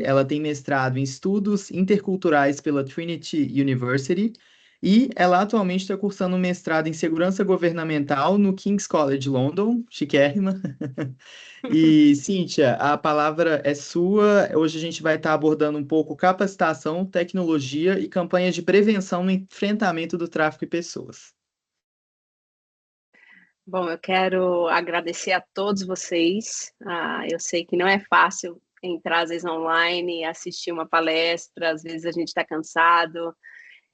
ela tem mestrado em Estudos Interculturais pela Trinity University e ela atualmente está cursando um mestrado em Segurança Governamental no King's College London, chiquérrima. E, Cíntia, a palavra é sua. Hoje a gente vai estar abordando um pouco capacitação, tecnologia e campanhas de prevenção no enfrentamento do tráfico de pessoas. Bom, eu quero agradecer a todos vocês. Eu sei que não é fácil entrar, às vezes, online e assistir uma palestra, às vezes a gente está cansado.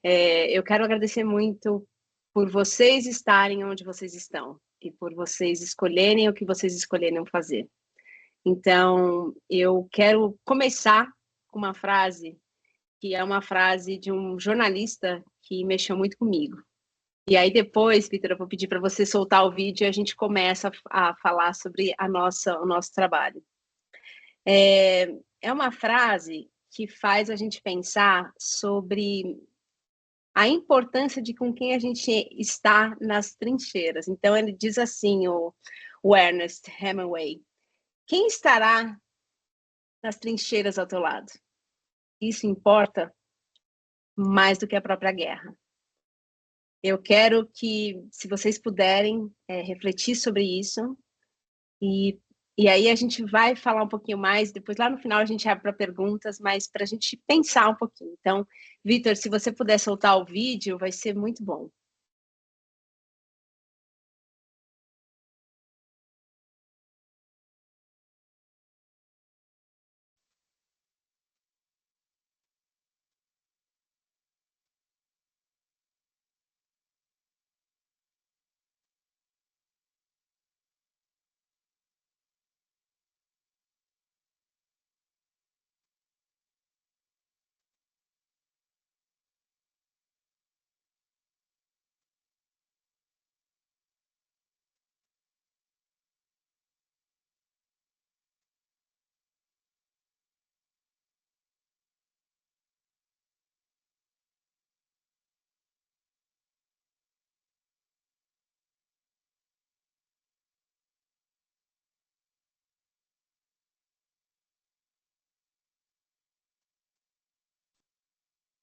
Eu quero agradecer muito por vocês estarem onde vocês estão e por vocês escolherem o que vocês escolherem fazer. Então, eu quero começar com uma frase que é uma frase de um jornalista que mexeu muito comigo. E aí depois, Vitor, eu vou pedir para você soltar o vídeo e a gente começa a falar sobre o nosso trabalho. É uma frase que faz a gente pensar sobre a importância de com quem a gente está nas trincheiras. Então, ele diz assim, o Ernest Hemingway, quem estará nas trincheiras ao teu lado? Isso importa mais do que a própria guerra. Eu quero que, se vocês puderem, refletir sobre isso, e, e aí a gente vai falar um pouquinho mais, depois lá no final a gente abre para perguntas, mas para a gente pensar um pouquinho. Então, Vitor, se você puder soltar o vídeo, vai ser muito bom.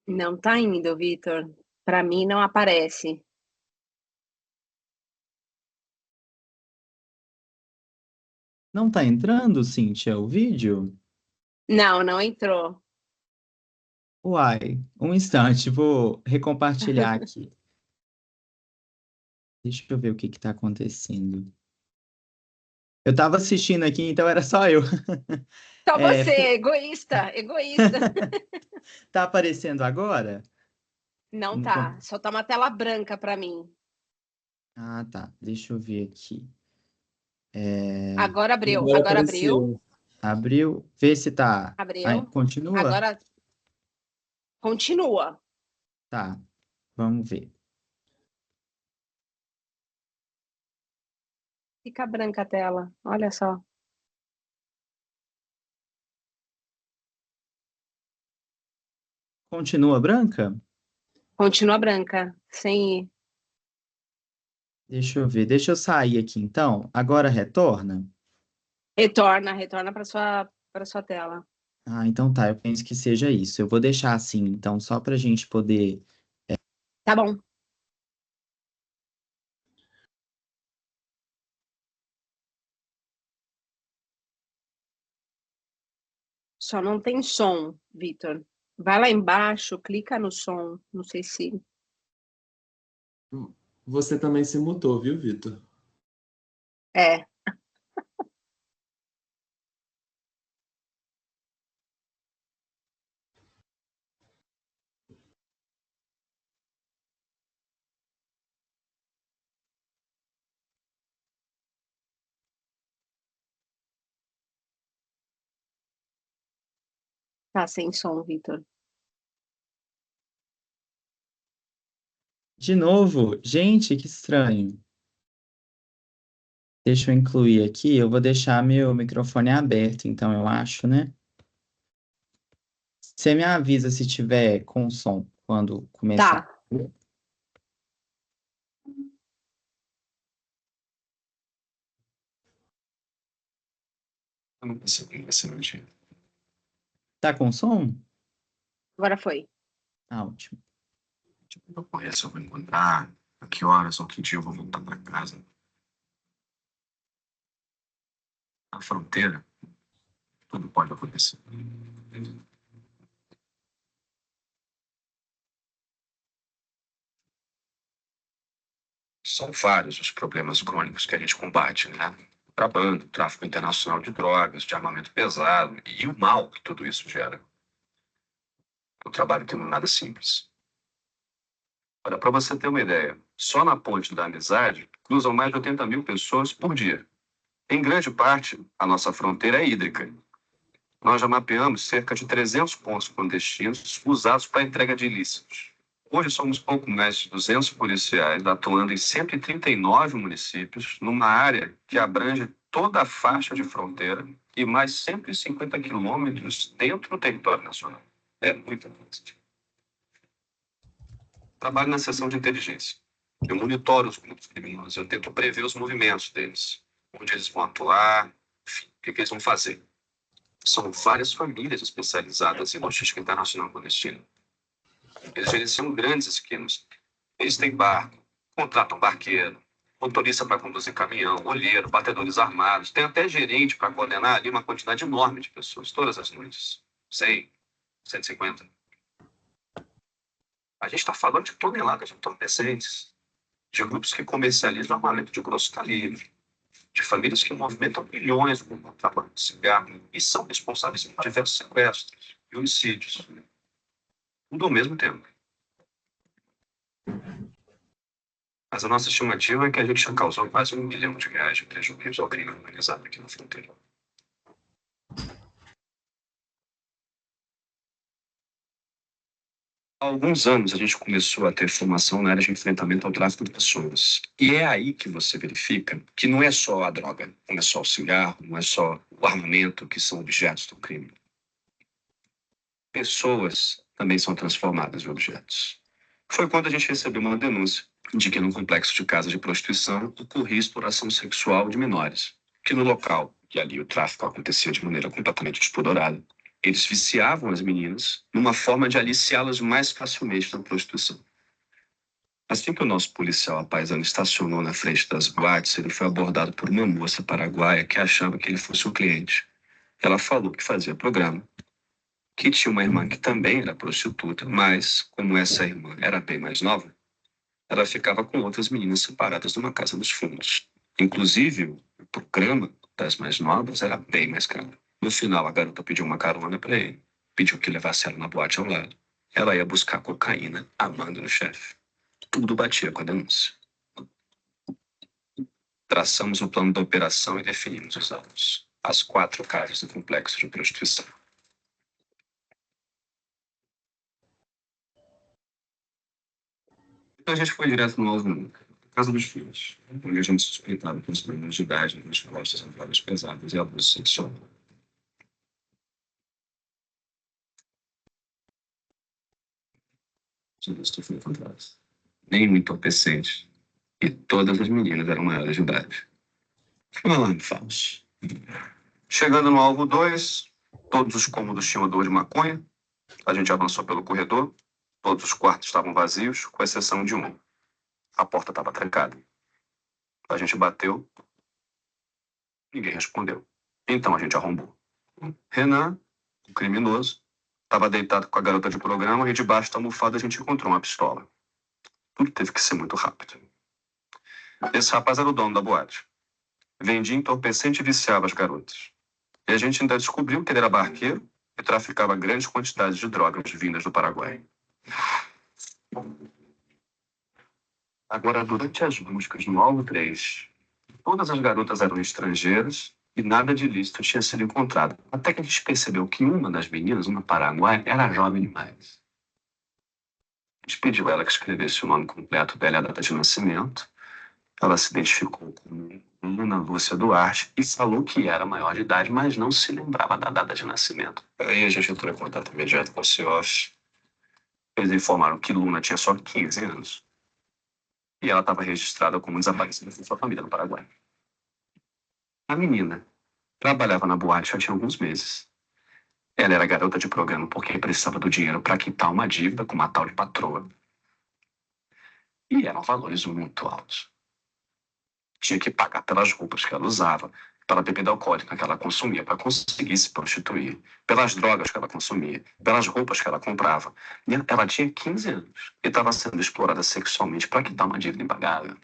Não está indo, Vitor. Para mim não aparece. Não está entrando, Cíntia, o vídeo? Não, não entrou. Uai, um instante, vou recompartilhar aqui. Deixa eu ver o que está acontecendo. Eu estava assistindo aqui, então era só eu. Só É, você, egoísta, egoísta. tá aparecendo agora? Não No tá, só tá uma tela branca para mim. Ah, tá. Deixa eu ver aqui. Agora abriu, Agora agora abriu, apareceu. Abriu. Vê se tá. abriu. Continua? Agora continua. Tá. Vamos ver. Fica branca a tela, olha só. Continua branca? Continua branca, sem ir. Deixa eu ver. Deixa eu sair aqui, então. Agora retorna? Retorna para sua tela. Ah, então tá. Eu penso que seja isso. Eu vou deixar assim, então, só pra gente poder. Tá bom. Só não tem som, Vitor. Vai lá embaixo, clica no som. Não sei se. Você também se mutou, viu, Vitor? É. Tá sem som, Vitor. De novo? Gente, que estranho. Deixa eu incluir aqui. Eu vou deixar meu microfone aberto, então, eu acho, né? Você me avisa se tiver com som quando começar. Tá. Tá com som? Agora foi. Ah, ótimo. Eu conheço, eu vou encontrar, a que horas ou que dia eu vou voltar para casa. Na fronteira, tudo pode acontecer. São vários os problemas crônicos que a gente combate, né? Contrabando, tráfico internacional de drogas, de armamento pesado e o mal que tudo isso gera. O trabalho que não é nada simples. Olha, para você ter uma ideia, só na Ponte da Amizade cruzam mais de 80 mil pessoas por dia. Em grande parte, a nossa fronteira é hídrica. Nós já mapeamos cerca de 300 pontos clandestinos usados para entrega de ilícitos. Hoje somos pouco mais de 200 policiais atuando em 139 municípios, numa área que abrange toda a faixa de fronteira e mais 150 quilômetros dentro do território nacional. É muita coisa. Trabalho na seção de inteligência. Eu monitoro os grupos criminosos, eu tento prever os movimentos deles, onde eles vão atuar, enfim, o que eles vão fazer. São várias famílias especializadas em logística internacional clandestina. Eles gerenciam grandes esquemas. Eles têm barco, contratam barqueiro, motorista para conduzir caminhão, olheiro, batedores armados. Tem até gerente para coordenar ali uma quantidade enorme de pessoas, todas as noites. 100, 150. A gente está falando de toneladas de entorpecentes, de grupos que comercializam armamento de grosso calibre, de famílias que movimentam bilhões com o contrabando de cigarro e são responsáveis por diversos sequestros e homicídios. Tudo ao mesmo tempo. Mas a nossa estimativa é que a gente já causou quase R$ 1 bilhão de prejuízo ao crime organizado aqui na fronteira. Há alguns anos a gente começou a ter formação na área de enfrentamento ao tráfico de pessoas. E é aí que você verifica que não é só a droga, não é só o cigarro, não é só o armamento que são objetos do crime. Pessoas também são transformadas em objetos. Foi quando a gente recebeu uma denúncia de que num complexo de casas de prostituição ocorria exploração sexual de menores, que no local, e ali o tráfico acontecia de maneira completamente despudorada, eles viciavam as meninas numa forma de aliciá-las mais facilmente na prostituição. Assim que o nosso policial apaisano estacionou na frente das boates, ele foi abordado por uma moça paraguaia que achava que ele fosse um cliente. Ela falou que fazia programa, que tinha uma irmã que também era prostituta, mas, como essa irmã era bem mais nova, ela ficava com outras meninas separadas numa casa dos fundos. Inclusive, o programa das mais novas era bem mais caro. No final, a garota pediu uma carona para ele, pediu que levasse ela na boate ao lado. Ela ia buscar cocaína, amando no chefe. Tudo batia com a denúncia. Traçamos o plano da operação e definimos os alvos. As 4 casas do complexo de prostituição. Então a gente foi direto no alvo nunca. Casa dos filhos, onde a gente suspeitava que os problemas de idade nas costas eram drogas pesadas e abuso sexual. Isso foi encontrado. Nenhum entorpecente. E todas as meninas eram maiores de idade. Foi um alarme falso. Chegando no alvo 2, todos os cômodos tinham odor de maconha. A gente avançou pelo corredor. Todos os quartos estavam vazios, com exceção de um. A porta estava trancada. A gente bateu. Ninguém respondeu. Então a gente arrombou. Renan, o criminoso, estava deitado com a garota de programa e debaixo da almofada a gente encontrou uma pistola. Tudo teve que ser muito rápido. Esse rapaz era o dono da boate. Vendia entorpecente e viciava as garotas. E a gente ainda descobriu que ele era barqueiro e traficava grandes quantidades de drogas vindas do Paraguai. Agora, durante as buscas no alvo 3, todas as garotas eram estrangeiras e nada de ilícito tinha sido encontrado. Até que a gente percebeu que uma das meninas, uma paraguaia, era jovem demais. A gente pediu a ela que escrevesse o nome completo dela e a data de nascimento. Ela se identificou como Ana Lúcia Duarte e falou que era maior de idade, mas não se lembrava da data de nascimento. Aí a gente entrou em contato imediato com o CIOF. Eles informaram que Luna tinha só 15 anos. E ela estava registrada como desaparecida com sua família no Paraguai. A menina trabalhava na boate já tinha alguns meses. Ela era garota de programa porque precisava do dinheiro para quitar uma dívida com uma tal de patroa. E eram valores muito altos. Tinha que pagar pelas roupas que ela usava, pela bebida alcoólica que ela consumia para conseguir se prostituir, pelas drogas que ela consumia, pelas roupas que ela comprava. E ela tinha 15 anos e estava sendo explorada sexualmente para quitar uma dívida impagável.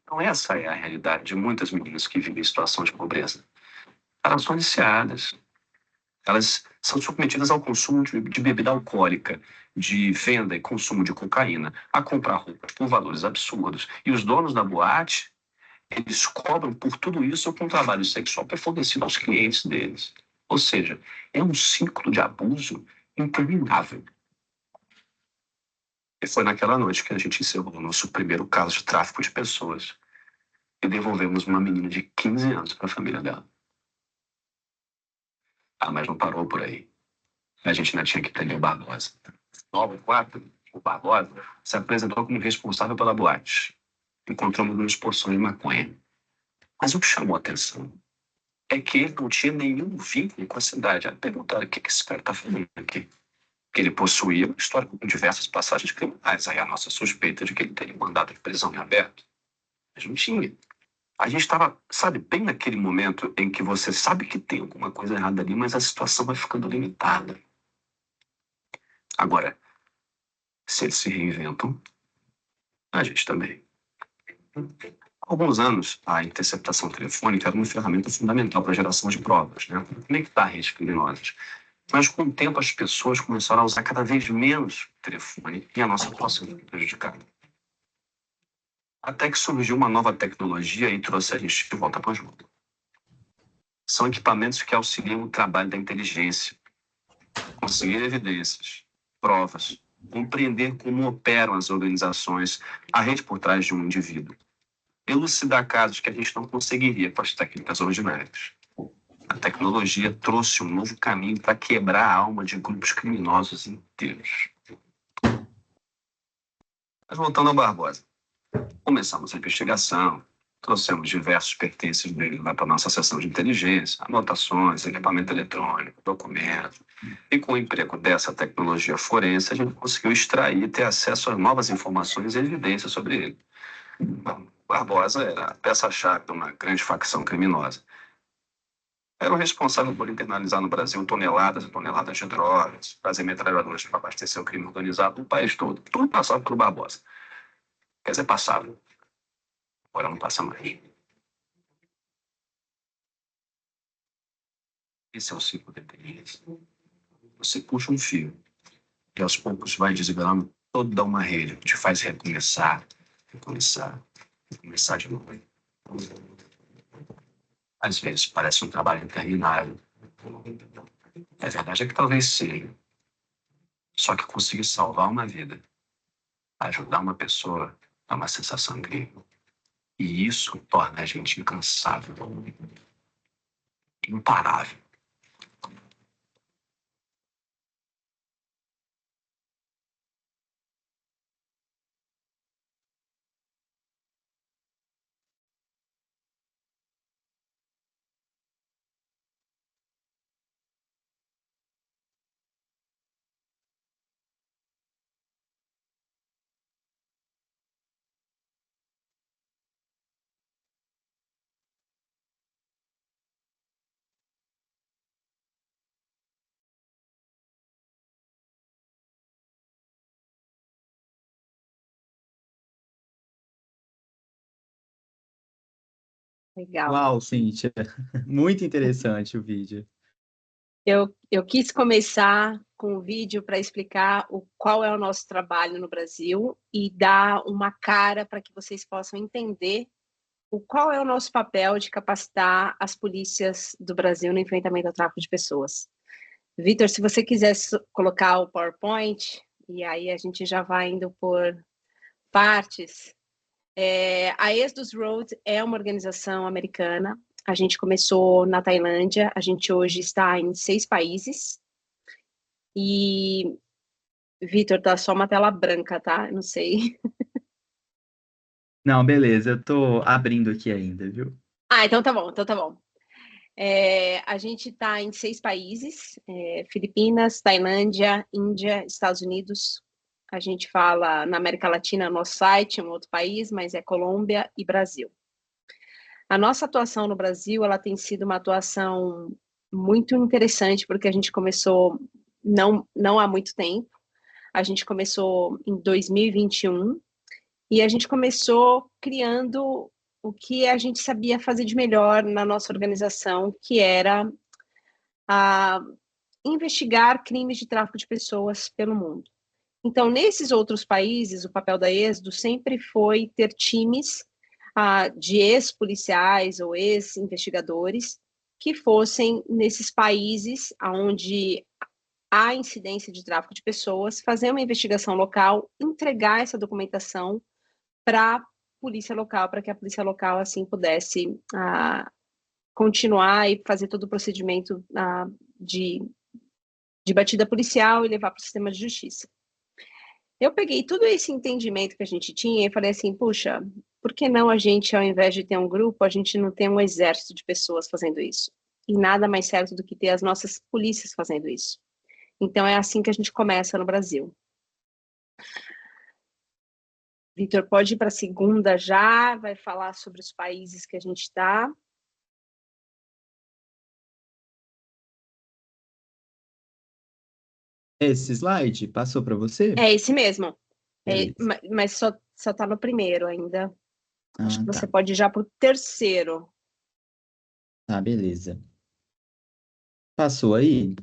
Então essa é a realidade de muitas meninas que vivem em situação de pobreza. Elas são viciadas. Elas são submetidas ao consumo de bebida alcoólica, de venda e consumo de cocaína, a comprar roupas por valores absurdos. E os donos da boate, eles cobram por tudo isso com trabalho sexual que é fornecido aos clientes deles. Ou seja, é um ciclo de abuso interminável. E foi naquela noite que a gente encerrou o nosso primeiro caso de tráfico de pessoas e devolvemos uma menina de 15 anos para a família dela. Ah, mas não parou por aí. A gente ainda tinha que prender o Barbosa. Logo, 4, o Barbosa se apresentou como responsável pela boate. Encontramos umas porções de maconha. Mas o que chamou a atenção é que ele não tinha nenhum vínculo com a cidade. Aí perguntaram o que esse cara está fazendo aqui. Que ele possuía um histórico com diversas passagens criminais. Aí a nossa suspeita de que ele teria um mandado de prisão em aberto. Mas não tinha. A gente estava, sabe, bem naquele momento em que você sabe que tem alguma coisa errada ali, mas a situação vai ficando limitada. Agora, se eles se reinventam, a gente também. Há alguns anos, a interceptação telefônica era uma ferramenta fundamental para a geração de provas, né? Conectar redes criminosas. Mas, com o tempo, as pessoas começaram a usar cada vez menos o telefone e a nossa atuação foi prejudicada. Até que surgiu uma nova tecnologia e trouxe a gente de volta para o jogo. São equipamentos que auxiliam o trabalho da inteligência, conseguir evidências, provas, compreender como operam as organizações, a rede por trás de um indivíduo, elucidar casos que a gente não conseguiria com as técnicas ordinárias. A tecnologia trouxe um novo caminho para quebrar a alma de grupos criminosos inteiros. Mas voltando ao Barbosa. Começamos a investigação, trouxemos diversos pertences dele lá para a nossa seção de inteligência, anotações, equipamento eletrônico, documentos. E com o emprego dessa tecnologia forense, a gente conseguiu extrair e ter acesso a novas informações e evidências sobre ele. Bom, Barbosa era a peça-chave de uma grande facção criminosa. Era o responsável por internalizar no Brasil toneladas e toneladas de drogas, fazer metralhadoras para abastecer o crime organizado no país todo. Tudo passava pelo Barbosa. Quer dizer, passava. Agora não passa mais. Esse é o ciclo da inteligência. Você puxa um fio e aos poucos vai desvelando toda uma rede. Te faz recomeçar de novo. Às vezes parece um trabalho interminável. A verdade é que talvez seja. Só que conseguir salvar uma vida, ajudar uma pessoa, é uma sensação incrível. E isso torna a gente incansável, imparável. Legal. Uau, Cíntia. Muito interessante o vídeo. Eu quis começar com um vídeo para explicar qual é o nosso trabalho no Brasil e dar uma cara para que vocês possam entender qual é o nosso papel de capacitar as polícias do Brasil no enfrentamento ao tráfico de pessoas. Vitor, se você quiser colocar o PowerPoint, e aí a gente já vai indo por partes. A Exodus Road é uma organização americana. A gente começou na Tailândia, a gente hoje está em 6 países. E, Vitor, tá só uma tela branca, tá? Não sei. Não, beleza, eu tô abrindo aqui ainda, viu? Ah, então tá bom, então tá bom. A gente está em 6 países, Filipinas, Tailândia, Índia, Estados Unidos. A gente fala na América Latina, nosso site, um outro país, mas é Colômbia e Brasil. A nossa atuação no Brasil, ela tem sido uma atuação muito interessante, porque a gente começou não há muito tempo. A gente começou em 2021 e a gente começou criando o que a gente sabia fazer de melhor na nossa organização, que era investigar crimes de tráfico de pessoas pelo mundo. Então, nesses outros países, o papel da Êxodo sempre foi ter times de ex-policiais ou ex-investigadores que fossem nesses países onde há incidência de tráfico de pessoas, fazer uma investigação local, entregar essa documentação para a polícia local, para que a polícia local, assim, pudesse continuar e fazer todo o procedimento de batida policial e levar para o sistema de justiça. Eu peguei todo esse entendimento que a gente tinha e falei assim, puxa, por que não a gente, ao invés de ter um grupo, a gente não tem um exército de pessoas fazendo isso? E nada mais certo do que ter as nossas polícias fazendo isso. Então, é assim que a gente começa no Brasil. Vitor, pode ir para a segunda já, vai falar sobre os países que a gente está. Esse slide passou para você? É esse mesmo. Beleza. Mas só está no primeiro ainda. Acho que Tá. você pode ir já para o terceiro. Tá, beleza. Passou aí?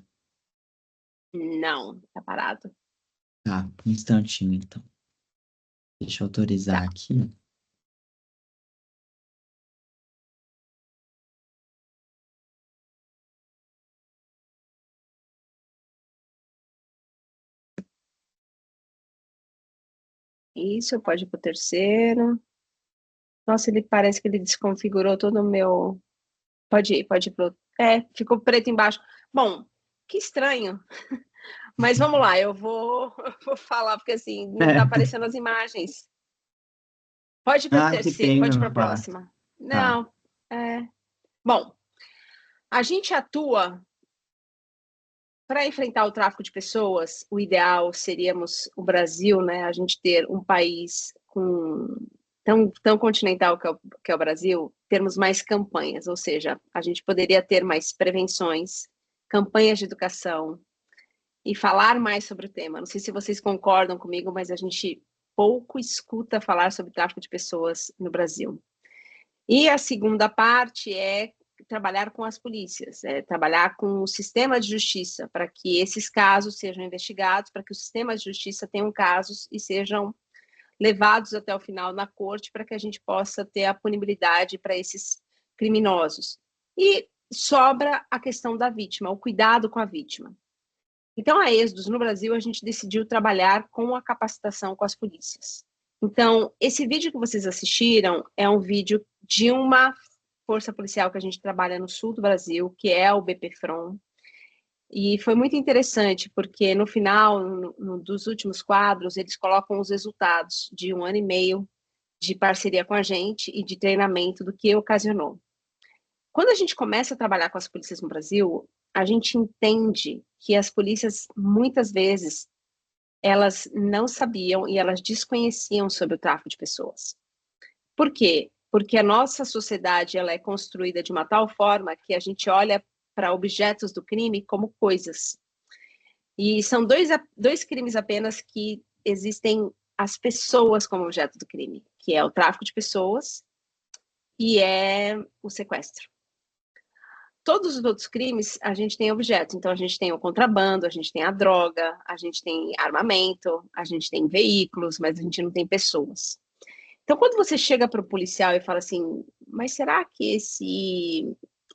Não, tá parado. Tá, um instantinho, então. Deixa eu autorizar aqui. Isso, pode ir para o terceiro. Nossa, ele parece que ele desconfigurou todo o meu... Pode ir pro... ficou preto embaixo. Bom, que estranho. Mas vamos lá, eu vou falar, porque assim, não tá aparecendo as imagens. Pode ir para o Que terceiro, pena, pode ir para a não tá. próxima. Não, Tá. Bom, a gente atua para enfrentar o tráfico de pessoas. O ideal seríamos o Brasil, né? A gente ter um país tão continental que é o Brasil, termos mais campanhas, ou seja, a gente poderia ter mais prevenções, campanhas de educação e falar mais sobre o tema. Não sei se vocês concordam comigo, mas a gente pouco escuta falar sobre tráfico de pessoas no Brasil. E a segunda parte é trabalhar com as polícias, trabalhar com o sistema de justiça, para que esses casos sejam investigados, para que o sistema de justiça tenham casos e sejam levados até o final na corte, para que a gente possa ter a punibilidade para esses criminosos. E sobra a questão da vítima, o cuidado com a vítima. Então, a Êxodos, no Brasil, a gente decidiu trabalhar com a capacitação com as polícias. Então, esse vídeo que vocês assistiram é um vídeo de uma força policial que a gente trabalha no sul do Brasil, que é o BPFROM. E foi muito interessante, porque no final, dos últimos quadros, eles colocam os resultados de 1 ano e meio de parceria com a gente e de treinamento do que ocasionou. Quando a gente começa a trabalhar com as polícias no Brasil, a gente entende que as polícias, muitas vezes, elas não sabiam e elas desconheciam sobre o tráfico de pessoas. Por quê? Porque a nossa sociedade ela é construída de uma tal forma que a gente olha para objetos do crime como coisas. E são dois crimes apenas que existem as pessoas como objeto do crime, que é o tráfico de pessoas e é o sequestro. Todos os outros crimes, a gente tem objetos. Então, a gente tem o contrabando, a gente tem a droga, a gente tem armamento, a gente tem veículos, mas a gente não tem pessoas. Então, quando você chega para o policial e fala assim, mas será que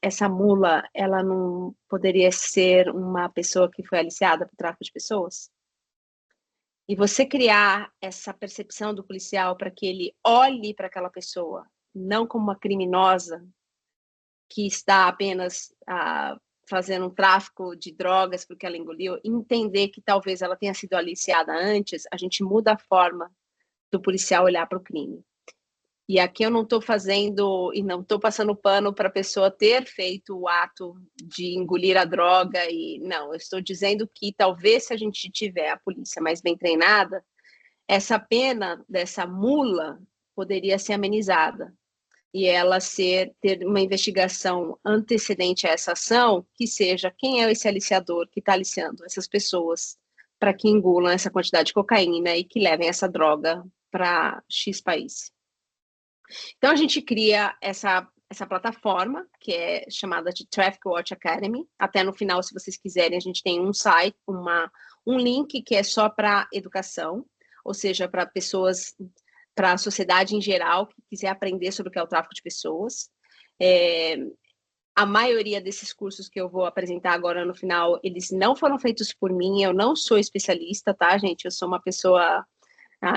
essa mula, ela não poderia ser uma pessoa que foi aliciada por tráfico de pessoas? E você criar essa percepção do policial para que ele olhe para aquela pessoa, não como uma criminosa, que está apenas fazendo um tráfico de drogas porque ela engoliu, entender que talvez ela tenha sido aliciada antes, a gente muda a forma do policial olhar para o crime. E aqui eu não estou fazendo e não estou passando pano para a pessoa ter feito o ato de engolir a droga e não, eu estou dizendo que talvez se a gente tiver a polícia mais bem treinada, essa pena dessa mula poderia ser amenizada e ela ter uma investigação antecedente a essa ação, que seja quem é esse aliciador que está aliciando essas pessoas para que engulam essa quantidade de cocaína e que levem essa droga para X país. Então, a gente cria essa plataforma, que é chamada de Traffic Watch Academy. Até no final, se vocês quiserem, a gente tem um site, um link que é só para educação, ou seja, para pessoas, para a sociedade em geral, que quiser aprender sobre o que é o tráfico de pessoas. A maioria desses cursos que eu vou apresentar agora no final, eles não foram feitos por mim, eu não sou especialista, tá, gente? Eu sou uma pessoa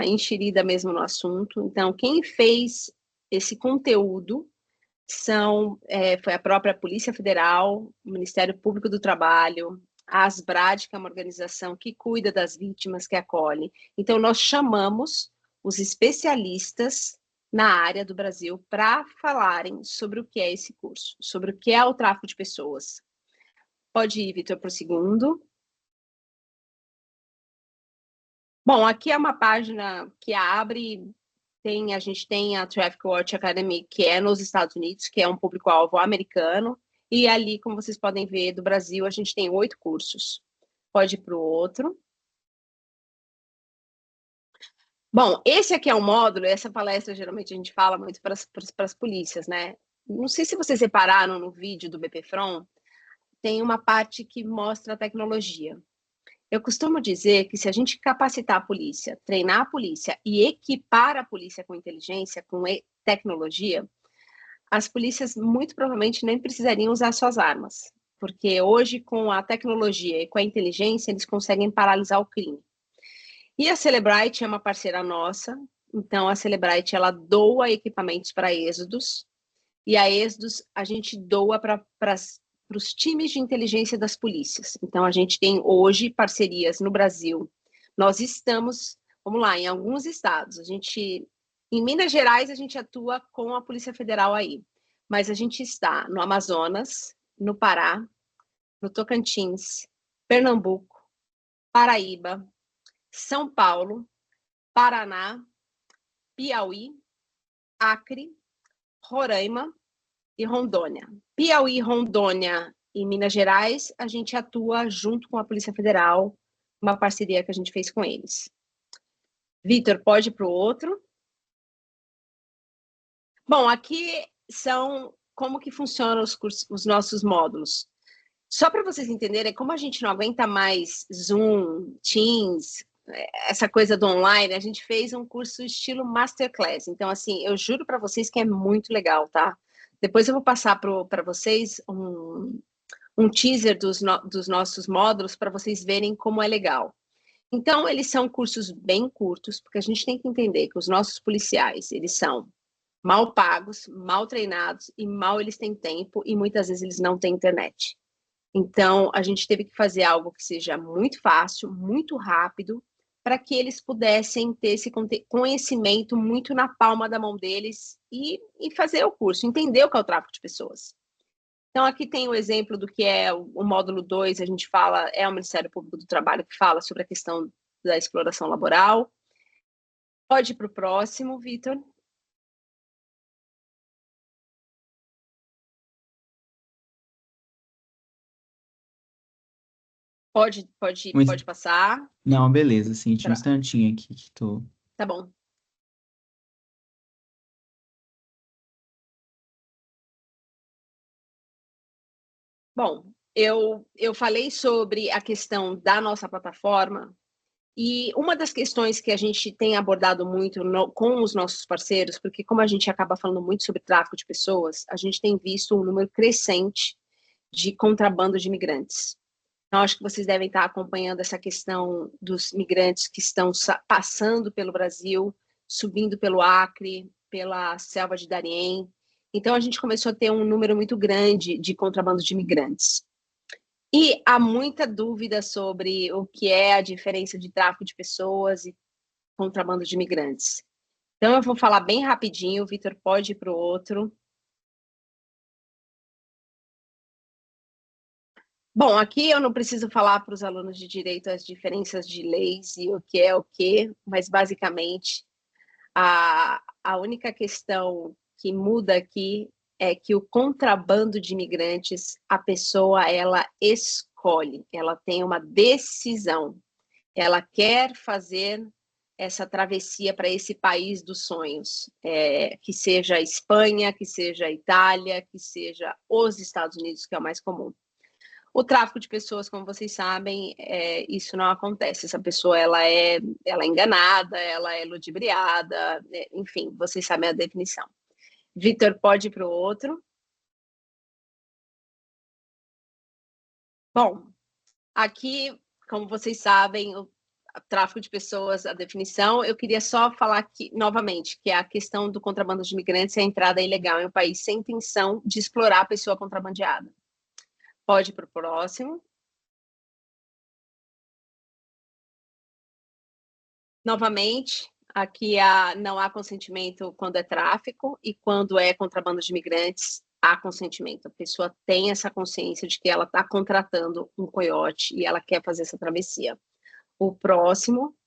enxerida mesmo no assunto. Então, quem fez esse conteúdo foi a própria Polícia Federal, o Ministério Público do Trabalho, a Asbrad, que é uma organização que cuida das vítimas, que acolhe. Então, nós chamamos os especialistas na área do Brasil para falarem sobre o que é esse curso, sobre o que é o tráfico de pessoas. Pode ir, Vitor, para o segundo. Bom, aqui é uma página que abre, a gente tem a Traffic Watch Academy, que é nos Estados Unidos, que é um público-alvo americano, e ali, como vocês podem ver, do Brasil, a gente tem 8 cursos. Pode ir para o outro. Bom, esse aqui é um módulo, essa palestra geralmente a gente fala muito para as polícias, né? Não sei se vocês repararam no vídeo do BP-From, tem uma parte que mostra a tecnologia. Eu costumo dizer que se a gente capacitar a polícia, treinar a polícia e equipar a polícia com inteligência, com tecnologia, as polícias muito provavelmente nem precisariam usar suas armas, porque hoje com a tecnologia e com a inteligência eles conseguem paralisar o crime. E a Cellebrite é uma parceira nossa, então a Cellebrite ela doa equipamentos para Êxodos, e a Êxodos a gente doa para os times de inteligência das polícias. Então, a gente tem hoje parcerias no Brasil. Nós estamos, vamos lá, em alguns estados. Em Minas Gerais, a gente atua com a Polícia Federal aí. Mas a gente está no Amazonas, no Pará, no Tocantins, Pernambuco, Paraíba, São Paulo, Paraná, Piauí, Acre, Roraima e Rondônia. Piauí, Rondônia e Minas Gerais, a gente atua junto com a Polícia Federal, uma parceria que a gente fez com eles. Vitor, pode ir para o outro. Bom, aqui são como que funcionam os nossos módulos. Só para vocês entenderem, como a gente não aguenta mais Zoom, Teams, essa coisa do online, a gente fez um curso estilo Masterclass. Então, assim, eu juro para vocês que é muito legal, tá? Depois eu vou passar para vocês um teaser dos nossos módulos para vocês verem como é legal. Então, eles são cursos bem curtos, porque a gente tem que entender que os nossos policiais, eles são mal pagos, mal treinados e mal eles têm tempo e muitas vezes eles não têm internet. Então, a gente teve que fazer algo que seja muito fácil, muito rápido, para que eles pudessem ter esse conhecimento muito na palma da mão deles e fazer o curso, entender o que é o tráfico de pessoas. Então, aqui tem o exemplo do que é o módulo 2, a gente fala, é o Ministério Público do Trabalho que fala sobre a questão da exploração laboral. Pode ir para o próximo, Vitor. Pode passar. Não, beleza, senti um instantinho aqui que tô... Tá bom. Bom, eu falei sobre a questão da nossa plataforma e uma das questões que a gente tem abordado muito com os nossos parceiros, porque como a gente acaba falando muito sobre tráfico de pessoas, a gente tem visto um número crescente de contrabando de imigrantes. Então, acho que vocês devem estar acompanhando essa questão dos migrantes que estão passando pelo Brasil, subindo pelo Acre, pela selva de Dariém. Então, a gente começou a ter um número muito grande de contrabando de imigrantes. E há muita dúvida sobre o que é a diferença de tráfico de pessoas e contrabando de imigrantes. Então, eu vou falar bem rapidinho, o Vitor pode ir para o outro. Bom, aqui eu não preciso falar para os alunos de direito as diferenças de leis e o que é o quê, mas basicamente a única questão que muda aqui é que o contrabando de imigrantes, a pessoa, ela escolhe, ela tem uma decisão, ela quer fazer essa travessia para esse país dos sonhos, que seja a Espanha, que seja a Itália, que seja os Estados Unidos, que é o mais comum. O tráfico de pessoas, como vocês sabem, isso não acontece. Essa pessoa ela é enganada, ela é ludibriada, enfim, vocês sabem a definição. Vitor, pode ir para o outro. Bom, aqui, como vocês sabem, o tráfico de pessoas, a definição, eu queria só falar aqui, novamente, que é a questão do contrabando de imigrantes é a entrada ilegal em um país sem intenção de explorar a pessoa contrabandeada. Pode ir para o próximo. Novamente, aqui não há consentimento quando é tráfico e quando é contrabando de imigrantes, há consentimento. A pessoa tem essa consciência de que ela está contratando um coiote e ela quer fazer essa travessia. O próximo.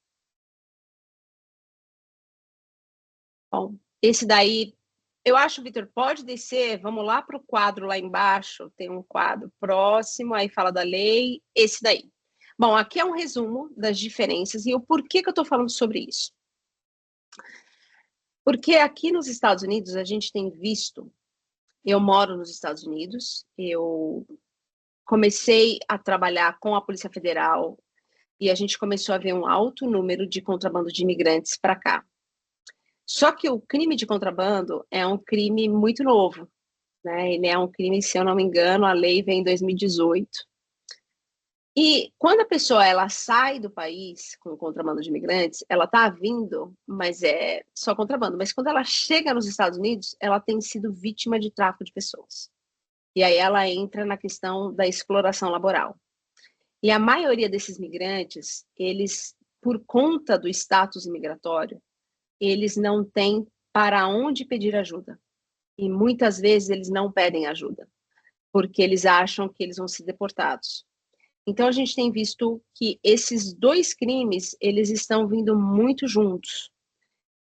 Bom, esse daí, eu acho, Vitor, pode descer, vamos lá para o quadro lá embaixo, tem um quadro próximo, aí fala da lei, esse daí. Bom, aqui é um resumo das diferenças e o porquê que eu estou falando sobre isso. Porque aqui nos Estados Unidos a gente tem visto, eu moro nos Estados Unidos, eu comecei a trabalhar com a Polícia Federal e a gente começou a ver um alto número de contrabando de imigrantes para cá. Só que o crime de contrabando é um crime muito novo, né? Ele é um crime, se eu não me engano, a lei vem em 2018. E quando a pessoa ela sai do país com contrabando de imigrantes, ela está vindo, mas é só contrabando. Mas quando ela chega nos Estados Unidos, ela tem sido vítima de tráfico de pessoas. E aí ela entra na questão da exploração laboral. E a maioria desses migrantes, eles, por conta do status imigratório, eles não têm para onde pedir ajuda. E muitas vezes eles não pedem ajuda, porque eles acham que eles vão ser deportados. Então, a gente tem visto que esses dois crimes, eles estão vindo muito juntos.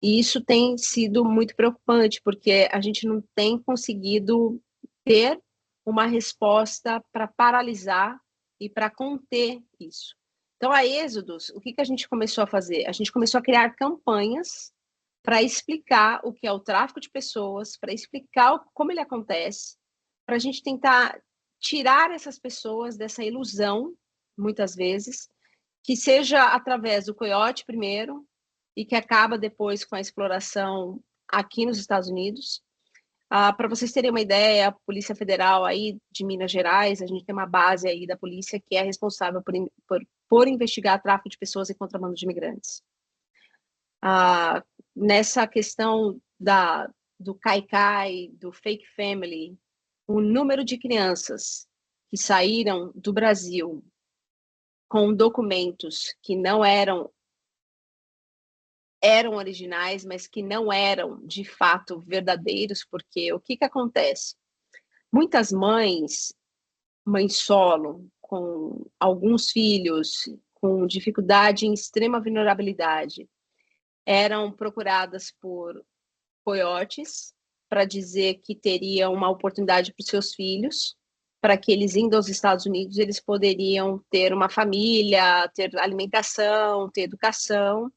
E isso tem sido muito preocupante, porque a gente não tem conseguido ter uma resposta para paralisar e para conter isso. Então, a Êxodos, o que a gente começou a fazer? A gente começou a criar campanhas para explicar o que é o tráfico de pessoas, para explicar como ele acontece, para a gente tentar tirar essas pessoas dessa ilusão, muitas vezes, que seja através do coiote primeiro e que acaba depois com a exploração aqui nos Estados Unidos. Para vocês terem uma ideia, a Polícia Federal aí de Minas Gerais, a gente tem uma base aí da polícia que é responsável por investigar tráfico de pessoas e contrabando de imigrantes. Nessa questão do Caicai, do Fake Family, o número de crianças que saíram do Brasil com documentos que não eram originais, mas que não eram de fato verdadeiros, porque o que acontece? Muitas mães solo, com alguns filhos, com dificuldade em extrema vulnerabilidade, eram procuradas por coiotes para dizer que teria uma oportunidade para os seus filhos, para que eles indo aos Estados Unidos, eles poderiam ter uma família, ter alimentação, ter educação.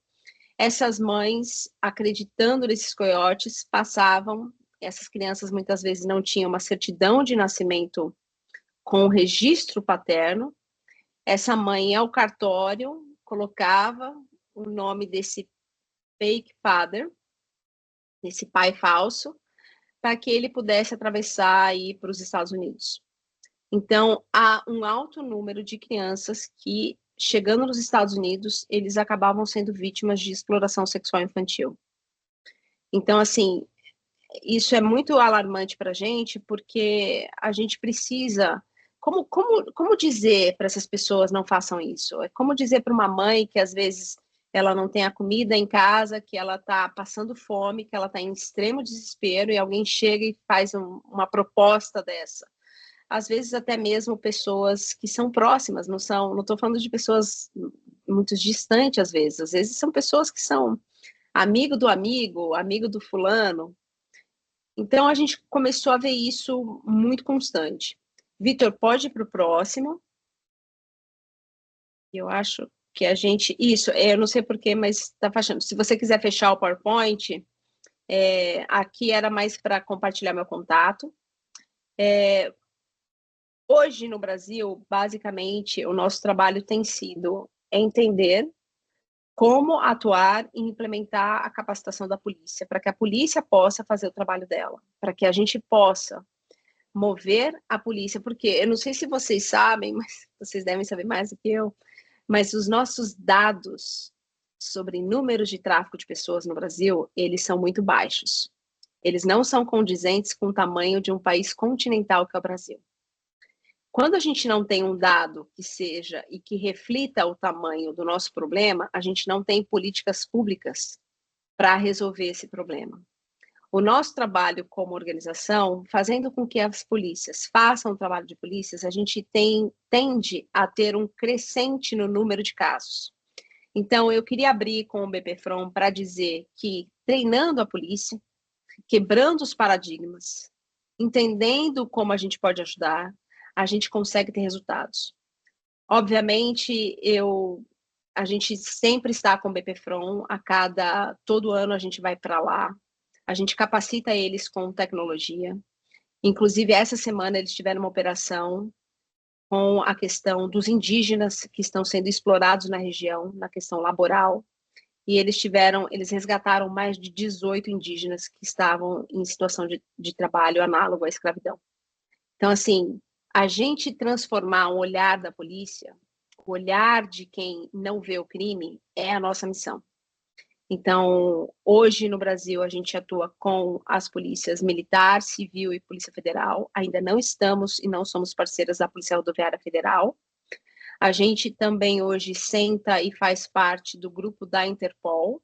Essas mães, acreditando nesses coiotes, passavam, essas crianças muitas vezes não tinham uma certidão de nascimento com o registro paterno. Essa mãe ia ao cartório, colocava o nome desse fake father, desse pai falso, para que ele pudesse atravessar e ir para os Estados Unidos. Então, há um alto número de crianças que, chegando nos Estados Unidos, eles acabavam sendo vítimas de exploração sexual infantil. Então, assim, isso é muito alarmante para a gente, porque a gente precisa... Como dizer para essas pessoas não façam isso? É como dizer para uma mãe que, às vezes, ela não tem a comida em casa, que ela está passando fome, que ela está em extremo desespero, e alguém chega e faz uma proposta dessa. Às vezes até mesmo pessoas que são próximas, não estou falando de pessoas muito distantes às vezes são pessoas que são amigo do fulano. Então a gente começou a ver isso muito constante. Vitor, pode ir para o próximo. Eu acho que a gente... Isso, eu não sei porquê, mas está fechando. Se você quiser fechar o PowerPoint, aqui era mais para compartilhar meu contato. Hoje, no Brasil, basicamente, o nosso trabalho tem sido entender como atuar e implementar a capacitação da polícia, para que a polícia possa fazer o trabalho dela, para que a gente possa mover a polícia, porque eu não sei se vocês sabem, mas vocês devem saber mais do que eu, mas os nossos dados sobre números de tráfico de pessoas no Brasil, eles são muito baixos. Eles não são condizentes com o tamanho de um país continental que é o Brasil. Quando a gente não tem um dado que seja e que reflita o tamanho do nosso problema, a gente não tem políticas públicas para resolver esse problema. O nosso trabalho como organização, fazendo com que as polícias façam o trabalho de polícias, a gente tende a ter um crescente no número de casos. Então, eu queria abrir com o BPFROM para dizer que treinando a polícia, quebrando os paradigmas, entendendo como a gente pode ajudar, a gente consegue ter resultados. Obviamente, a gente sempre está com o BPFROM, todo ano a gente vai para lá, a gente capacita eles com tecnologia. Inclusive, essa semana eles tiveram uma operação com a questão dos indígenas que estão sendo explorados na região, na questão laboral, e eles resgataram mais de 18 indígenas que estavam em situação de trabalho análogo à escravidão. Então, assim, a gente transformar o olhar da polícia, o olhar de quem não vê o crime, é a nossa missão. Então, hoje no Brasil, a gente atua com as polícias militar, civil e Polícia Federal. Ainda não estamos e não somos parceiras da Polícia Rodoviária Federal. A gente também hoje senta e faz parte do grupo da Interpol.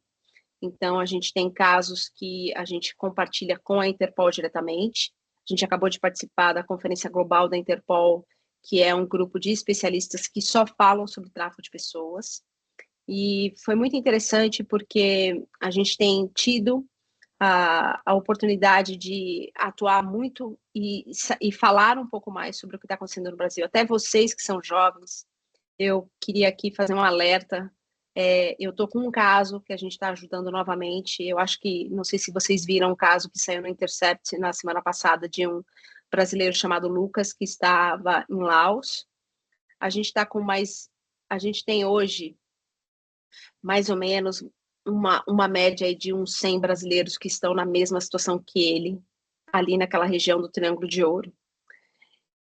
Então, a gente tem casos que a gente compartilha com a Interpol diretamente. A gente acabou de participar da Conferência Global da Interpol, que é um grupo de especialistas que só falam sobre tráfico de pessoas. E foi muito interessante porque a gente tem tido a oportunidade de atuar muito e falar um pouco mais sobre o que está acontecendo no Brasil. Até vocês que são jovens, eu queria aqui fazer um alerta. Eu estou com um caso que a gente está ajudando novamente. Eu acho que, não sei se vocês viram um caso que saiu no Intercept na semana passada de um brasileiro chamado Lucas, que estava em Laos. A gente tem hoje mais ou menos uma média aí de uns 100 brasileiros que estão na mesma situação que ele, ali naquela região do Triângulo de Ouro.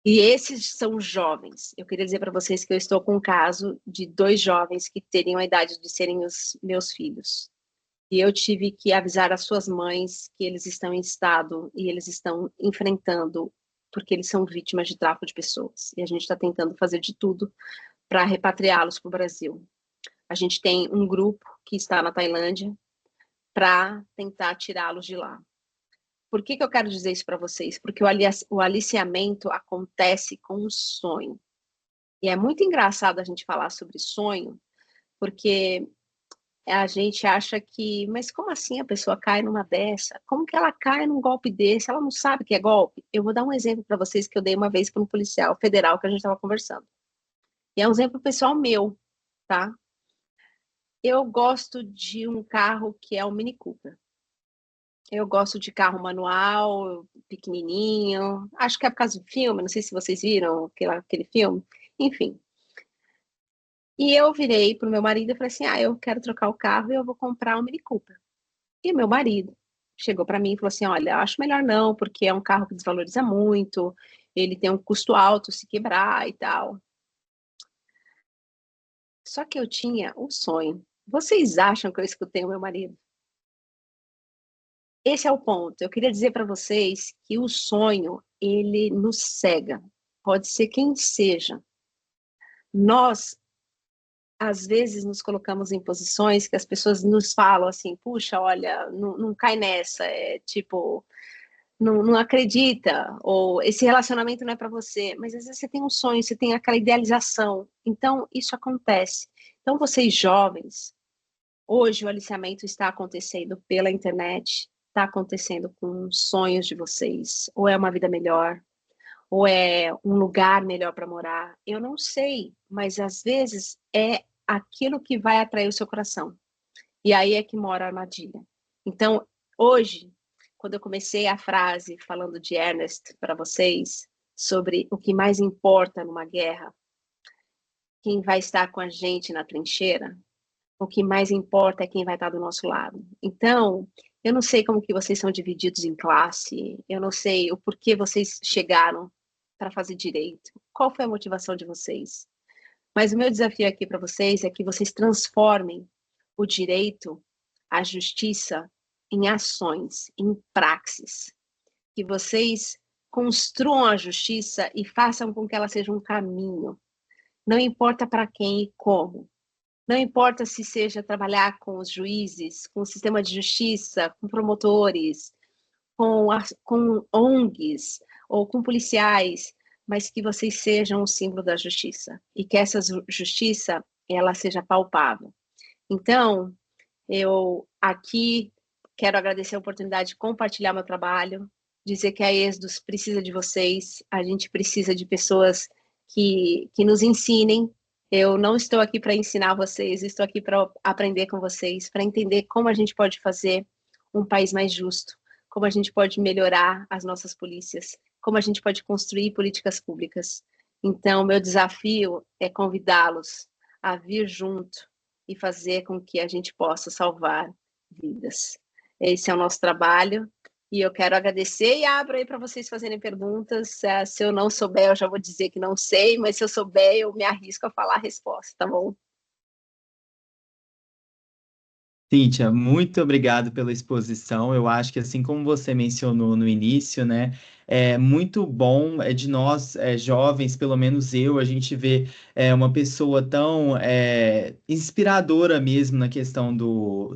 E esses são jovens. Eu queria dizer para vocês que eu estou com um caso de 2 jovens que teriam a idade de serem os meus filhos. E eu tive que avisar as suas mães que eles estão em estado e eles estão enfrentando, porque eles são vítimas de tráfico de pessoas. E a gente está tentando fazer de tudo para repatriá-los para o Brasil. A gente tem um grupo que está na Tailândia para tentar tirá-los de lá. Por que eu quero dizer isso para vocês? Porque o aliciamento acontece com um sonho. E é muito engraçado a gente falar sobre sonho, porque a gente acha que, mas como assim a pessoa cai numa dessa? Como que ela cai num golpe desse? Ela não sabe que é golpe? Eu vou dar um exemplo para vocês que eu dei uma vez para um policial federal que a gente estava conversando. E é um exemplo pessoal meu, tá? Eu gosto de um carro que é o Mini Cooper. Eu gosto de carro manual, pequenininho. Acho que é por causa do filme, não sei se vocês viram aquele filme. Enfim. E eu virei pro meu marido e falei assim, eu quero trocar o carro e eu vou comprar um Mini Cooper. E meu marido chegou para mim e falou assim, olha, acho melhor não, porque é um carro que desvaloriza muito, ele tem um custo alto se quebrar e tal. Só que eu tinha um sonho. Vocês acham que eu escutei o meu marido? Esse é o ponto. Eu queria dizer para vocês que o sonho, ele nos cega. Pode ser quem seja. Nós às vezes nos colocamos em posições que as pessoas nos falam assim, puxa, olha, não cai nessa, é tipo, não acredita, ou esse relacionamento não é para você, mas às vezes você tem um sonho, você tem aquela idealização, então isso acontece. Então vocês jovens, hoje o aliciamento está acontecendo pela internet, está acontecendo com os sonhos de vocês, ou é uma vida melhor, ou é um lugar melhor para morar, eu não sei, mas às vezes é aquilo que vai atrair o seu coração. E aí é que mora a armadilha. Então, hoje, quando eu comecei a frase falando de Ernest para vocês, sobre o que mais importa numa guerra, quem vai estar com a gente na trincheira, o que mais importa é quem vai estar do nosso lado. Então, eu não sei como que vocês são divididos em classe, eu não sei o porquê vocês chegaram para fazer direito, qual foi a motivação de vocês. Mas o meu desafio aqui para vocês é que vocês transformem o direito, a justiça, em ações, em praxis. Que vocês construam a justiça e façam com que ela seja um caminho. Não importa para quem e como. Não importa se seja trabalhar com os juízes, com o sistema de justiça, com promotores, com ONGs ou com policiais, mas que vocês sejam o símbolo da justiça e que essa justiça ela seja palpável. Então, eu aqui quero agradecer a oportunidade de compartilhar meu trabalho, dizer que a Êxodos precisa de vocês, a gente precisa de pessoas que nos ensinem. Eu não estou aqui para ensinar vocês, estou aqui para aprender com vocês, para entender como a gente pode fazer um país mais justo, como a gente pode melhorar as nossas polícias, como a gente pode construir políticas públicas. Então, meu desafio é convidá-los a vir junto e fazer com que a gente possa salvar vidas. Esse é o nosso trabalho e eu quero agradecer e abro aí para vocês fazerem perguntas. Se eu não souber, eu já vou dizer que não sei, mas se eu souber, eu me arrisco a falar a resposta, tá bom? Cíntia, muito obrigado pela exposição. Eu acho que assim como você mencionou no início, né, é muito bom de nós jovens, pelo menos eu, a gente vê uma pessoa tão inspiradora mesmo na questão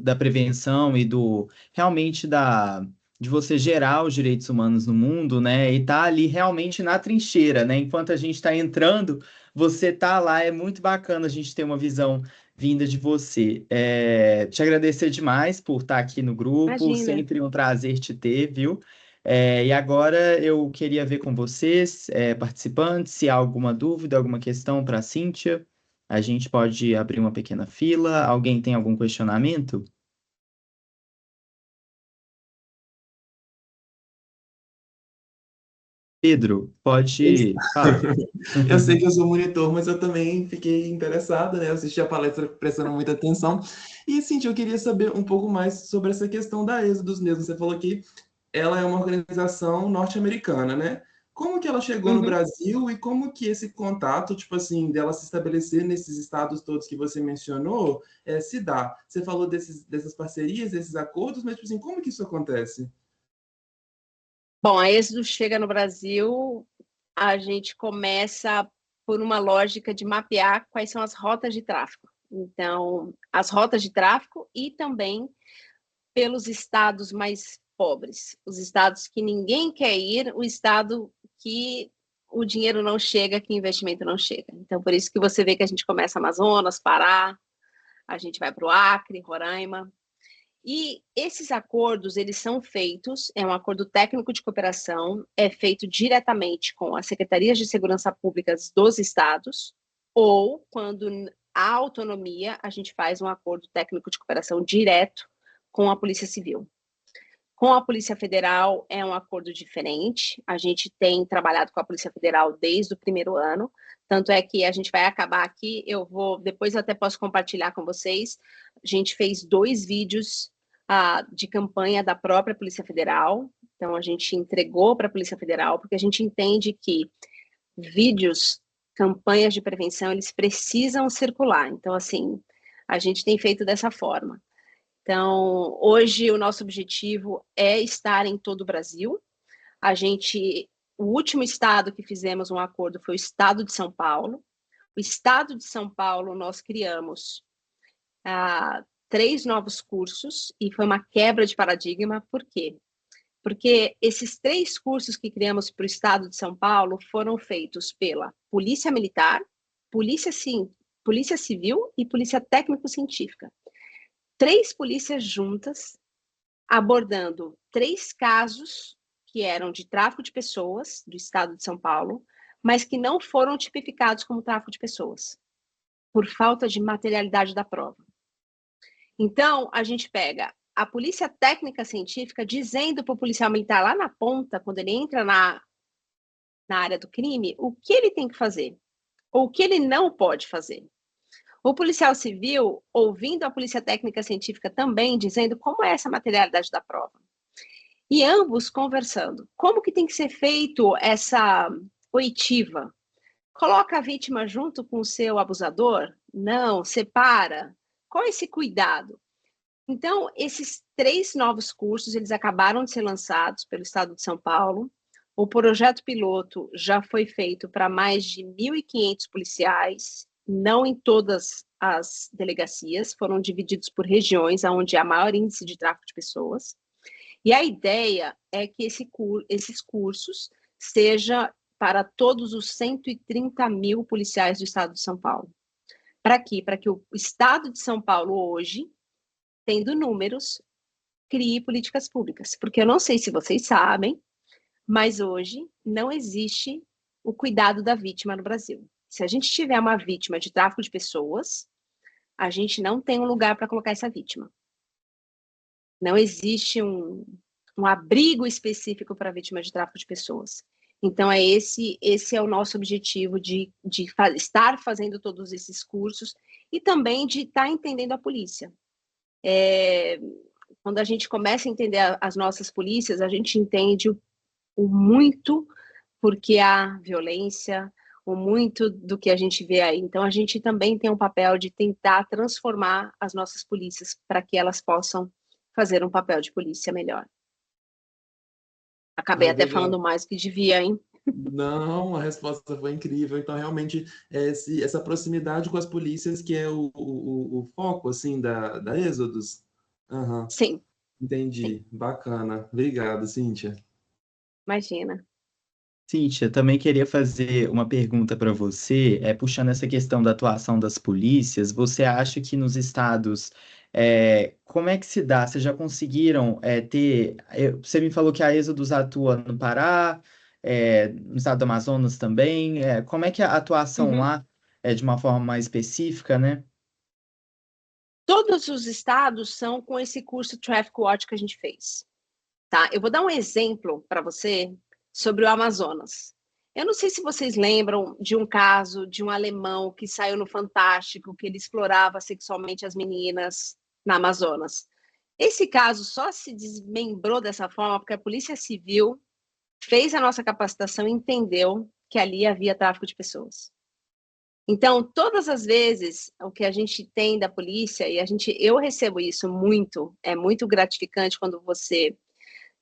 da prevenção e do realmente de você gerar os direitos humanos no mundo, né, e tá ali realmente na trincheira, né, enquanto a gente está entrando, você tá lá, é muito bacana a gente ter uma visão vinda de você. Te agradecer demais por estar aqui no grupo, Imagina. sempre um prazer te ter, viu? E agora eu queria ver com vocês, participantes, se há alguma dúvida, alguma questão para a Cíntia. A gente pode abrir uma pequena fila. Alguém tem algum questionamento? Pedro, pode falar. Eu sei que eu sou monitor, mas eu também fiquei interessado, né? Eu assisti a palestra prestando muita atenção. E, Cintia, eu queria saber um pouco mais sobre essa questão da Êxodos mesmo. Você falou que ela é uma organização norte-americana, né? Como que ela chegou no Uhum. Brasil e como que esse contato, tipo assim, dela se estabelecer nesses estados todos que você mencionou, se dá? Você falou dessas parcerias, desses acordos, mas, tipo assim, como que isso acontece? Bom, a Êxodo chega no Brasil, a gente começa por uma lógica de mapear quais são as rotas de tráfico. Então, as rotas de tráfico e também pelos estados mais pobres, os estados que ninguém quer ir, o estado que o dinheiro não chega, que o investimento não chega. Então, por isso que você vê que a gente começa Amazonas, Pará, a gente vai para o Acre, Roraima. E esses acordos, eles são feitos, é um acordo técnico de cooperação, é feito diretamente com as secretarias de segurança públicas dos estados, ou quando há autonomia, a gente faz um acordo técnico de cooperação direto com a Polícia Civil. Com a Polícia Federal é um acordo diferente. A gente tem trabalhado com a Polícia Federal desde o primeiro ano. Tanto é que a gente vai acabar aqui. Depois eu até posso compartilhar com vocês. A gente fez 2 vídeos de campanha da própria Polícia Federal. Então a gente entregou para a Polícia Federal, porque a gente entende que vídeos, campanhas de prevenção, eles precisam circular. Então, assim, a gente tem feito dessa forma. Então, hoje o nosso objetivo é estar em todo o Brasil. O último estado que fizemos um acordo foi o estado de São Paulo. o Estado de São Paulo, nós criamos 3 novos cursos, e foi uma quebra de paradigma. Por quê? Porque esses 3 cursos que criamos para o Estado de São Paulo foram feitos pela Polícia Militar, Polícia Civil e Polícia Técnico-Científica. 3 polícias juntas, abordando 3 casos que eram de tráfico de pessoas do Estado de São Paulo, mas que não foram tipificados como tráfico de pessoas, por falta de materialidade da prova. Então, a gente pega a polícia técnica científica dizendo para o policial militar lá na ponta, quando ele entra na área do crime, o que ele tem que fazer, ou o que ele não pode fazer. O policial civil, ouvindo a polícia técnica científica também, dizendo como é essa materialidade da prova. E ambos conversando. Como que tem que ser feito essa oitiva? Coloca a vítima junto com o seu abusador? Não, separa. Qual é esse cuidado? Então, esses 3 novos cursos, eles acabaram de ser lançados pelo Estado de São Paulo. O projeto piloto já foi feito para mais de 1.500 policiais, não em todas as delegacias, foram divididos por regiões onde há maior índice de tráfico de pessoas. E a ideia é que esses cursos sejam para todos os 130 mil policiais do Estado de São Paulo. Para quê? Para que o Estado de São Paulo hoje, tendo números, crie políticas públicas. Porque eu não sei se vocês sabem, mas hoje não existe o cuidado da vítima no Brasil. Se a gente tiver uma vítima de tráfico de pessoas, a gente não tem um lugar para colocar essa vítima. Não existe um abrigo específico para vítima de tráfico de pessoas. Então, esse é o nosso objetivo de estar fazendo todos esses cursos e também de estar entendendo a polícia. Quando a gente começa a entender as nossas polícias, a gente entende o muito porque há violência, o muito do que a gente vê aí. Então, a gente também tem um papel de tentar transformar as nossas polícias para que elas possam fazer um papel de polícia melhor. Acabei até falando mais do que devia, hein? Não, a resposta foi incrível. Então, realmente, essa proximidade com as polícias que é o foco, assim, da Êxodos. Uhum. Sim. Entendi. Sim. Bacana. Obrigado, Cíntia. Imagina. Cíntia, também queria fazer uma pergunta para você, puxando essa questão da atuação das polícias, você acha que nos estados, como é que se dá? Vocês já conseguiram você me falou que a Êxodos atua no Pará, no estado do Amazonas também, como é que a atuação lá é de uma forma mais específica, né? Todos os estados são com esse curso Traffic Watch que a gente fez, tá? Eu vou dar um exemplo para você sobre o Amazonas. Eu não sei se vocês lembram de um caso de um alemão que saiu no Fantástico, que ele explorava sexualmente as meninas na Amazonas. Esse caso só se desmembrou dessa forma porque a Polícia Civil fez a nossa capacitação e entendeu que ali havia tráfico de pessoas. Então, todas as vezes, o que a gente tem da polícia, e eu recebo isso muito, é muito gratificante quando você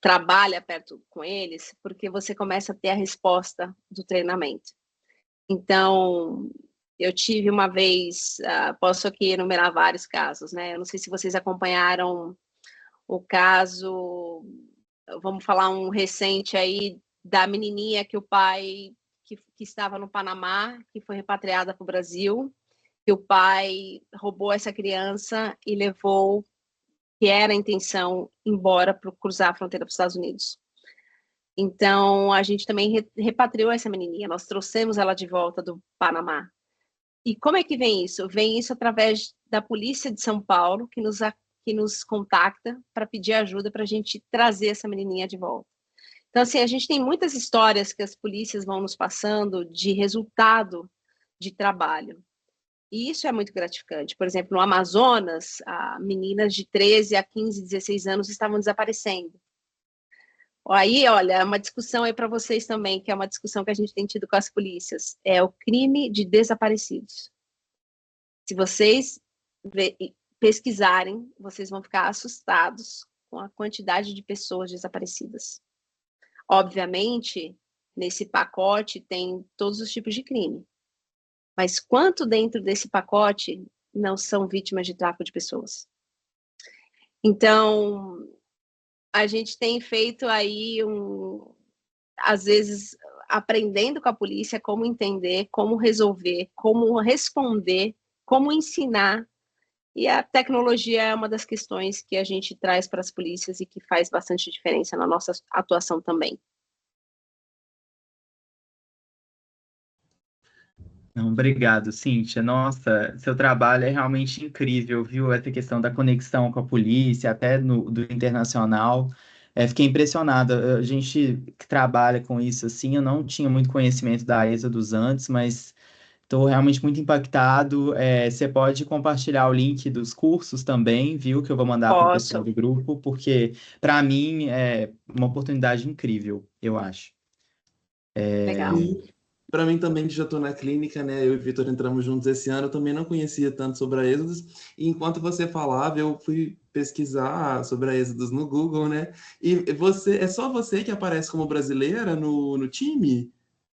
trabalha perto com eles, porque você começa a ter a resposta do treinamento. Então, eu tive uma vez, posso aqui enumerar vários casos, né? Eu não sei se vocês acompanharam o caso, vamos falar um recente aí, da menininha que o pai, que estava no Panamá, que foi repatriada para o Brasil, que o pai roubou essa criança e levou, que era a intenção, embora para cruzar a fronteira para os Estados Unidos. Então, a gente também repatriou essa menininha, nós trouxemos ela de volta do Panamá. E como é que vem isso? Vem isso através da Polícia de São Paulo, que nos contacta para pedir ajuda para a gente trazer essa menininha de volta. Então, assim, a gente tem muitas histórias que as polícias vão nos passando de resultado de trabalho. E isso é muito gratificante. Por exemplo, no Amazonas, meninas de 13 a 15, 16 anos estavam desaparecendo. Aí, olha, é uma discussão aí para vocês também, que é uma discussão que a gente tem tido com as polícias. É o crime de desaparecidos. Se vocês pesquisarem, vocês vão ficar assustados com a quantidade de pessoas desaparecidas. Obviamente, nesse pacote tem todos os tipos de crime. mas quanto dentro desse pacote não são vítimas de tráfico de pessoas? Então, a gente tem feito aí, às vezes, aprendendo com a polícia como entender, como resolver, como responder, como ensinar. E a tecnologia é uma das questões que a gente traz para as polícias e que faz bastante diferença na nossa atuação também. Não, obrigado, Cíntia. Nossa, seu trabalho é realmente incrível, viu? Essa questão da conexão com a polícia, até do internacional. Fiquei impressionada. A gente que trabalha com isso, assim, eu não tinha muito conhecimento da Êxodos antes, mas estou realmente muito impactado. Você pode compartilhar o link dos cursos também, viu? Que eu vou mandar para o pessoal Posso. do grupo, porque para mim é uma oportunidade incrível, eu acho. Legal. Para mim também, que já estou na clínica, né? Eu e o Vitor entramos juntos esse ano, eu também não conhecia tanto sobre a Êxodos. E enquanto você falava, eu fui pesquisar sobre a Êxodos no Google, né? E é só você que aparece como brasileira no time?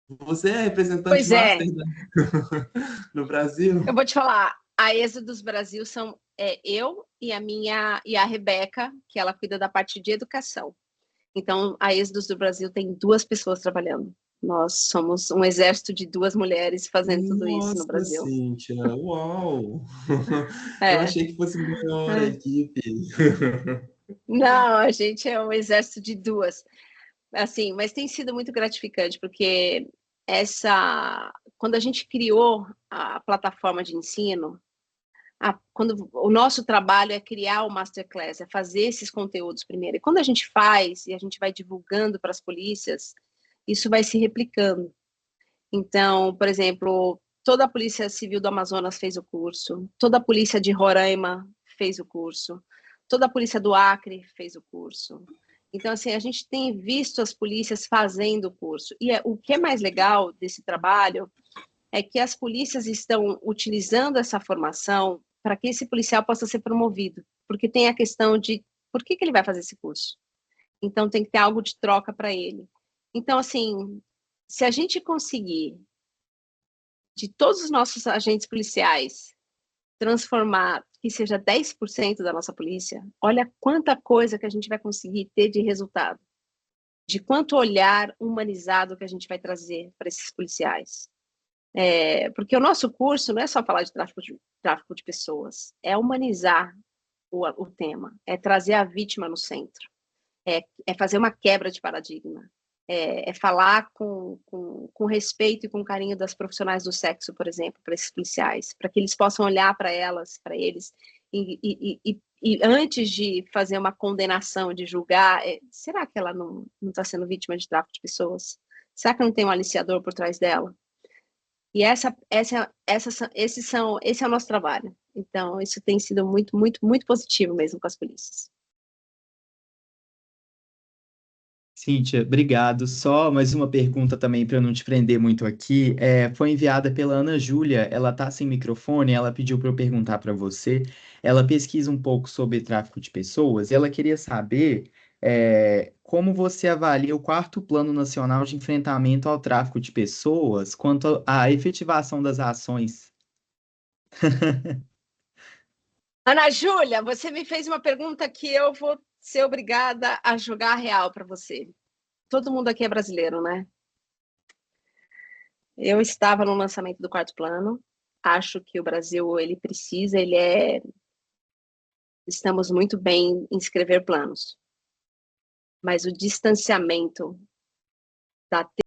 Você é representante Pois é, master no Brasil? eu vou te falar, a Êxodos Brasil são eu e a Rebeca, que ela cuida da parte de educação. Então, a Êxodos do Brasil tem 2 pessoas trabalhando. Nós somos um exército de 2 mulheres fazendo tudo isso no Nossa, Brasil. Cíntia, uau! Eu É. achei que fosse maior a equipe. Não, a gente é um exército de 2. Assim, mas tem sido muito gratificante, porque quando a gente criou a plataforma de ensino, quando o nosso trabalho é criar o Masterclass, é fazer esses conteúdos primeiro. E quando a gente faz, e a gente vai divulgando para as polícias, isso vai se replicando. Então, por exemplo, toda a Polícia Civil do Amazonas fez o curso, toda a Polícia de Roraima fez o curso, toda a Polícia do Acre fez o curso. Então, assim, a gente tem visto as polícias fazendo o curso. E o que é mais legal desse trabalho é que as polícias estão utilizando essa formação para que esse policial possa ser promovido, porque tem a questão de por que ele vai fazer esse curso. Então, tem que ter algo de troca para ele. Então, assim, se a gente conseguir, de todos os nossos agentes policiais, transformar que seja 10% da nossa polícia, olha quanta coisa que a gente vai conseguir ter de resultado, de quanto olhar humanizado que a gente vai trazer para esses policiais. Porque o nosso curso não é só falar de tráfico de pessoas, é humanizar o tema, é trazer a vítima no centro, é fazer uma quebra de paradigma, é falar com respeito e com carinho das profissionais do sexo, por exemplo, para esses policiais, para que eles possam olhar para elas, para eles, e antes de fazer uma condenação, de julgar, será que ela não está sendo vítima de tráfico de pessoas? Será que não tem um aliciador por trás dela? E esse é o nosso trabalho. Então, isso tem sido muito, muito, muito positivo mesmo com as polícias. Cíntia, obrigado. Só mais uma pergunta também para eu não te prender muito aqui. Foi enviada pela Ana Júlia, ela está sem microfone, ela pediu para eu perguntar para você. Ela pesquisa um pouco sobre tráfico de pessoas e ela queria saber como você avalia o 4º Plano Nacional de Enfrentamento ao Tráfico de Pessoas quanto à efetivação das ações. Ana Júlia, você me fez uma pergunta que eu vou ser obrigada a jogar real para você. Todo mundo aqui é brasileiro, né? Eu estava no lançamento do 4º Plano. Acho que o Brasil, ele precisa, estamos muito bem em escrever planos. Mas o distanciamento da